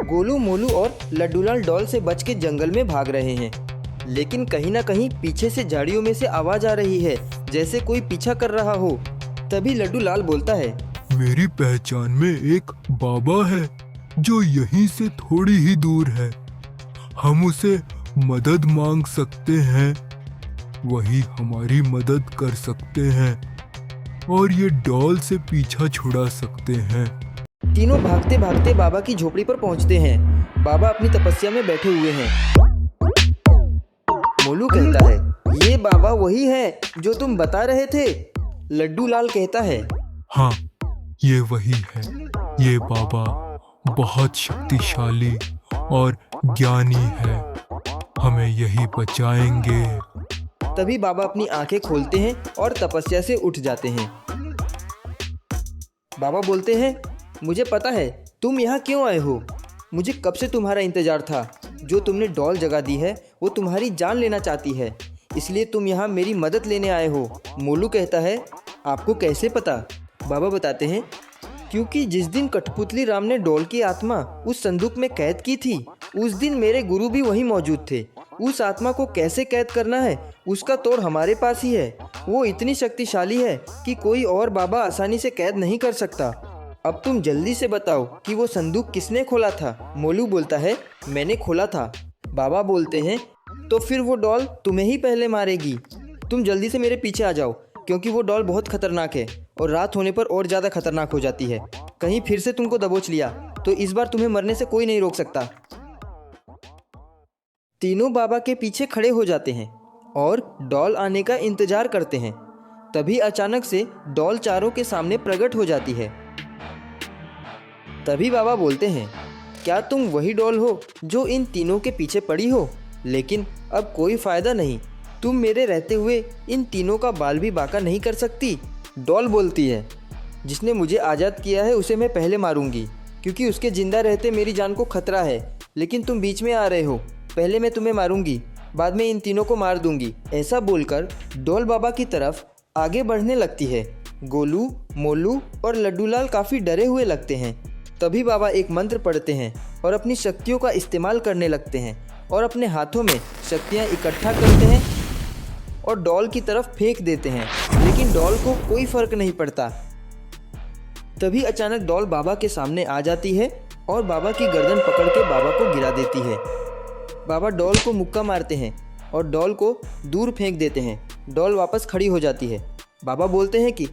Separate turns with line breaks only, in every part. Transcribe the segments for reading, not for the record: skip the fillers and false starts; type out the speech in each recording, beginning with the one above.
गोलू, मोलू और लड्डूलाल डॉल से बच के जंगल में भाग रहे हैं, लेकिन कहीं ना कहीं पीछे से झाड़ियों में से आवाज आ रही है, जैसे कोई पीछा कर रहा हो। तभी लड्डूलाल बोलता है,
मेरी पहचान में एक बाबा है जो यहीं से थोड़ी ही दूर है। हम उसे मदद मांग सकते हैं, वही हमारी मदद कर सकते हैं और ये डॉल से पीछा छुड़ा सकते हैं।
तीनों भागते भागते बाबा की झोपड़ी पर पहुंचते हैं। बाबा अपनी तपस्या में बैठे हुए हैं। मोलू कहता है, ये बाबा वही है जो तुम बता रहे थे। लड्डूलाल कहता है,
हाँ, ये वही है। ये बाबा बहुत शक्तिशाली और ज्ञानी है, हमें यही बचाएंगे।
तभी बाबा अपनी आंखें खोलते हैं और तपस्या से उठ जाते हैं। बाबा बोलते हैं, मुझे पता है तुम यहाँ क्यों आए हो। मुझे कब से तुम्हारा इंतजार था। जो तुमने डॉल जगा दी है वो तुम्हारी जान लेना चाहती है, इसलिए तुम यहाँ मेरी मदद लेने आए हो। मोलू कहता है, आपको कैसे पता। बाबा बताते हैं, क्योंकि जिस दिन कठपुतली राम ने डॉल की आत्मा उस संदूक में कैद की थी, उस दिन मेरे गुरु भी वहीं मौजूद थे। उस आत्मा को कैसे कैद करना है उसका तोड़ हमारे पास ही है। वो इतनी शक्तिशाली है कि कोई और बाबा आसानी से कैद नहीं कर सकता। अब तुम जल्दी से बताओ कि वो संदूक किसने खोला था। मोलू बोलता है, मैंने खोला था। बाबा बोलते हैं, तो फिर वो डॉल तुम्हें ही पहले मारेगी। तुम जल्दी से मेरे पीछे आ जाओ, क्योंकि वो डॉल बहुत खतरनाक है और रात होने पर और ज़्यादा खतरनाक हो जाती है। कहीं फिर से तुमको दबोच लिया तो इस बार तुम्हें मरने से कोई नहीं रोक सकता। तीनों बाबा के पीछे खड़े हो जाते हैं और डॉल आने का इंतजार करते हैं। तभी अचानक से डॉल चारों के सामने प्रकट हो जाती है। तभी बाबा बोलते हैं, क्या तुम वही डॉल हो जो इन तीनों के पीछे पड़ी हो। लेकिन अब कोई फ़ायदा नहीं, तुम मेरे रहते हुए इन तीनों का बाल भी बांका नहीं कर सकती। डॉल बोलती है, जिसने मुझे आज़ाद किया है उसे मैं पहले मारूंगी, क्योंकि उसके ज़िंदा रहते मेरी जान को खतरा है। लेकिन तुम बीच में आ रहे हो, पहले मैं तुम्हें मारूंगी, बाद में इन तीनों को मार दूंगी। ऐसा बोलकर डॉल बाबा की तरफ आगे बढ़ने लगती है। गोलू, मोलू और लड्डूलाल काफ़ी डरे हुए लगते हैं। तभी बाबा एक मंत्र पढ़ते हैं और अपनी शक्तियों का इस्तेमाल करने लगते हैं और अपने हाथों में शक्तियाँ इकट्ठा करते हैं और डॉल की तरफ फेंक देते हैं, लेकिन डॉल को कोई फर्क नहीं पड़ता। तभी अचानक डॉल बाबा के सामने आ जाती है और बाबा की गर्दन पकड़ के बाबा को गिरा देती है। बाबा डॉल को मुक्का मारते हैं और डॉल को दूर फेंक देते हैं। डॉल वापस खड़ी हो जाती है। बाबा बोलते हैं कि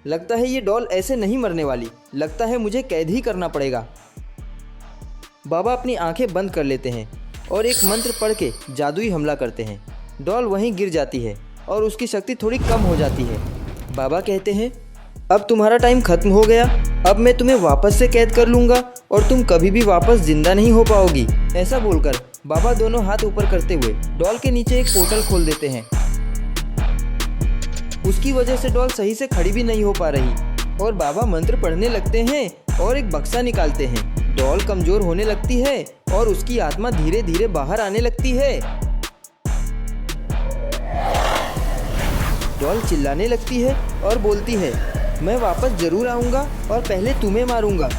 लगता है ये डॉल ऐसे नहीं मरने वाली, लगता है मुझे कैद ही करना पड़ेगा। बाबा अपनी आंखें बंद कर लेते हैं और एक मंत्र पढ़ के जादुई हमला करते हैं। डॉल वहीं गिर जाती है और उसकी शक्ति थोड़ी कम हो जाती है। बाबा कहते हैं, अब तुम्हारा टाइम खत्म हो गया। अब मैं तुम्हें वापस से कैद कर लूँगा और तुम कभी भी वापस जिंदा नहीं हो पाओगी। ऐसा बोलकर बाबा दोनों हाथ ऊपर करते हुए डॉल के नीचे एक पोर्टल खोल देते हैं। उसकी वजह से डॉल सही से खड़ी भी नहीं हो पा रही और बाबा मंत्र पढ़ने लगते हैं और एक बक्सा निकालते हैं। डॉल कमजोर होने लगती है और उसकी आत्मा धीरे धीरे बाहर आने लगती है। डॉल चिल्लाने लगती है और बोलती है, मैं वापस जरूर आऊँगा और पहले तुम्हें मारूंगा।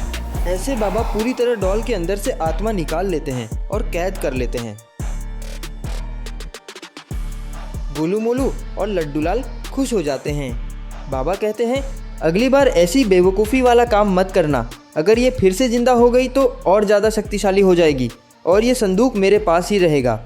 ऐसे बाबा पूरी तरह डॉल के अंदर से आत्मा निकाल लेते हैं और कैद कर लेते हैं। गोलू, मोलू और लड्डूलाल खुश हो जाते हैं। बाबा कहते हैं, अगली बार ऐसी बेवकूफ़ी वाला काम मत करना। अगर ये फिर से जिंदा हो गई तो और ज़्यादा शक्तिशाली हो जाएगी और ये संदूक मेरे पास ही रहेगा।